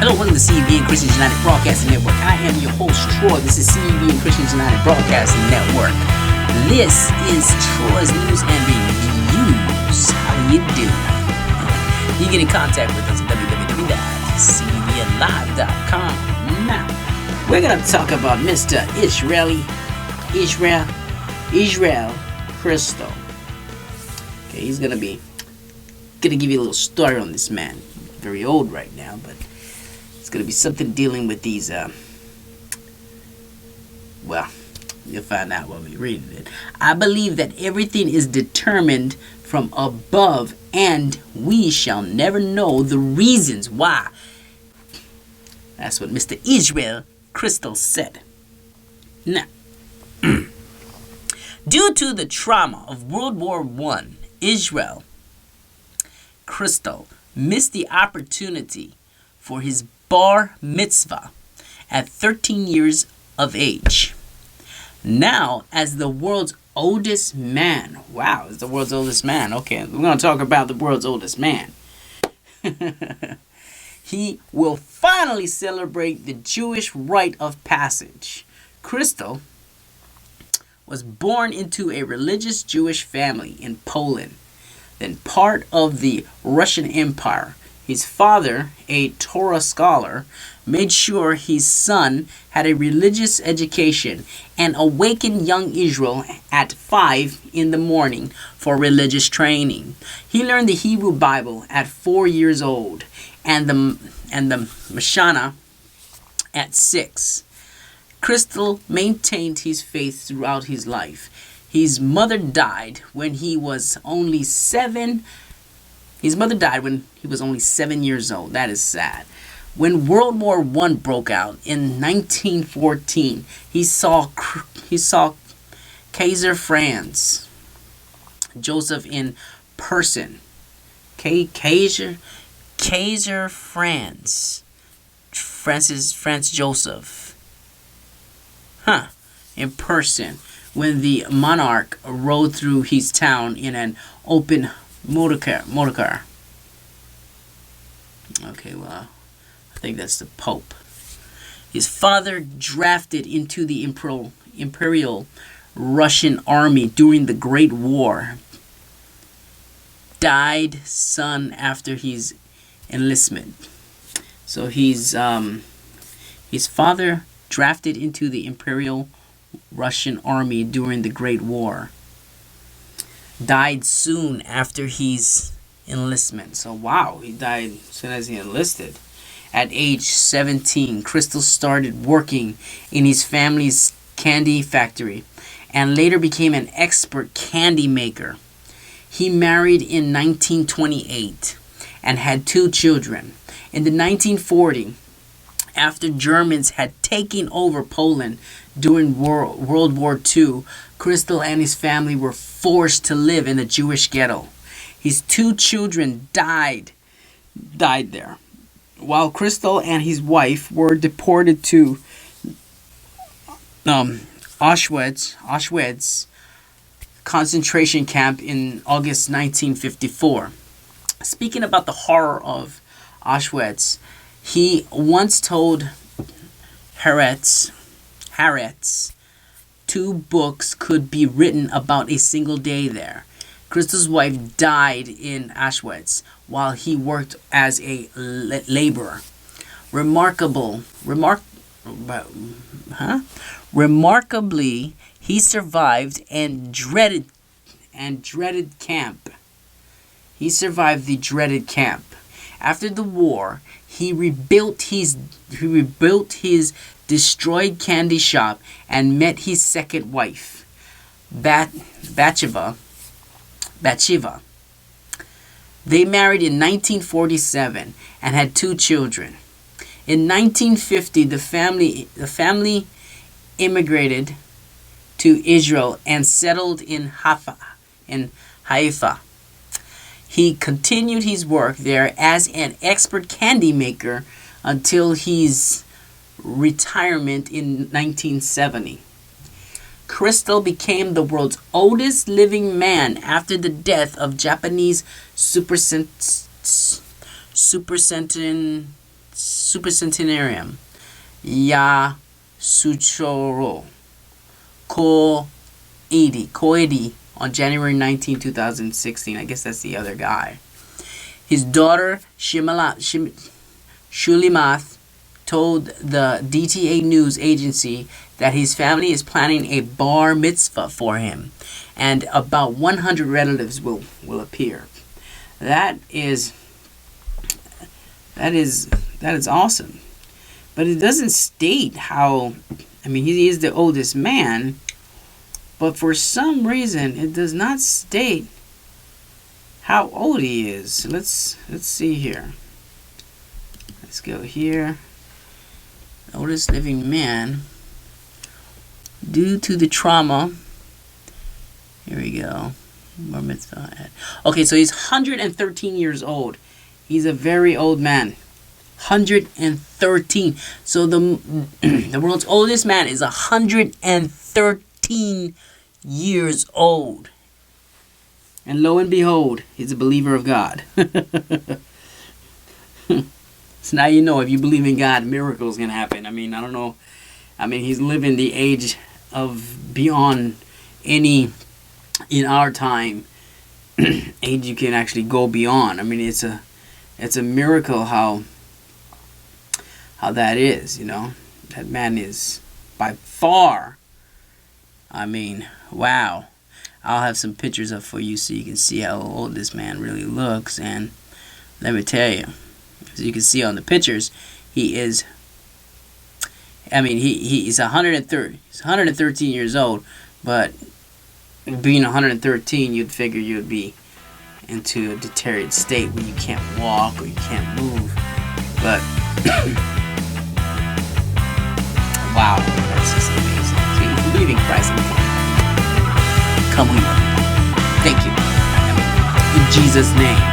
Hello, welcome to CB and Christians United Broadcasting Network. I am your host, Troy. This is CB and Christians United Broadcasting Network. This is Troy's News and Reviews. How you doing? You can get in contact with us at www.cbnlive.com. Now, we're going to talk about Mr. Israel Kristal. Okay, he's going to give you a little story on this man. Very old right now, but it's going to be something dealing with these, well, you'll find out when we read it. I believe that everything is determined from above, and we shall never know the reasons why. That's what Mr. Israel Kristal said. Now, due to the trauma of World War I, Israel Kristal missed the opportunity for his bar mitzvah at 13 years of age. Now, as the world's oldest man, wow, it's the world's oldest man. Okay, we're going to talk about the world's oldest man. He will finally celebrate the Jewish rite of passage. Kristal was born into a religious Jewish family in Poland, then part of the Russian Empire. His father, a Torah scholar, made sure his son had a religious education and awakened young Israel at 5 in the morning for religious training. He learned the Hebrew Bible at 4 years old and the Mashana at 6. Kristal maintained his faith throughout his life. His mother died when he was only 7. His mother died when he was only 7 years old. That is sad. When World War I broke out in 1914, he saw Kaiser Franz Joseph in person. Kaiser Franz Joseph. In person, when the monarch rode through his town in an open motorcar. Okay, well, I think that's the Pope. His father, drafted into the Imperial Russian Army during the Great War, died soon after his enlistment. So his father, drafted into the Imperial Russian Army during the Great War, died soon after his enlistment. So wow, he died as soon as he enlisted. At age 17, Kristal started working in his family's candy factory and later became an expert candy maker. He married in 1928 and had 2 children. In the 1940s, after Germans had taken over Poland during World War II, Kristal and his family were forced to live in a Jewish ghetto. His 2 children died there, while Kristal and his wife were deported to Auschwitz concentration camp in August 1954. Speaking about the horror of Auschwitz, he once told Haaretz 2 books could be written about a single day there. Kristal's wife died in Auschwitz while he worked as a laborer. Remarkably, he survived and dreaded camp. He survived the dreaded camp. After the war, he rebuilt his destroyed candy shop and met his second wife, Bathsheba. They married in 1947 and had 2 children. In 1950, the family immigrated to Israel and settled in Haifa. He continued his work there as an expert candy maker until his retirement in 1970. Kristal became the world's oldest living man after the death of Japanese supersentinel Supercentenarium Yasuchiro Koide on January 19, 2016. I guess that's the other guy. His daughter Shulimath told the DTA news agency that his family is planning a bar mitzvah for him, and about 100 relatives will appear. That is awesome. But it doesn't state how. I mean, he is the oldest man, but for some reason it does not state how old he is. Let's see here. Let's go here. Oldest living man. Due to the trauma. Here we go. Bar mitzvah. Okay, so he's 113 years old. He's a very old man. 113. So the world's oldest man is 113 years old. And lo and behold, he's a believer of God. So now you know, if you believe in God, miracles can happen. I mean, I don't know. I mean, he's living the age of beyond any, in our time, age you can actually go beyond. I mean, it's a miracle how that is, you know. That man is by far, I mean, wow. I'll have some pictures up for you so you can see how old this man really looks. And let me tell you, as you can see on the pictures, he is, I mean, he's 130. He's 113 years old, but being 113, you'd figure you'd be into a deteriorated state where you can't walk or you can't move. But wow, that's just amazing. So you believe in Christ and come with me. Thank you. In Jesus' name.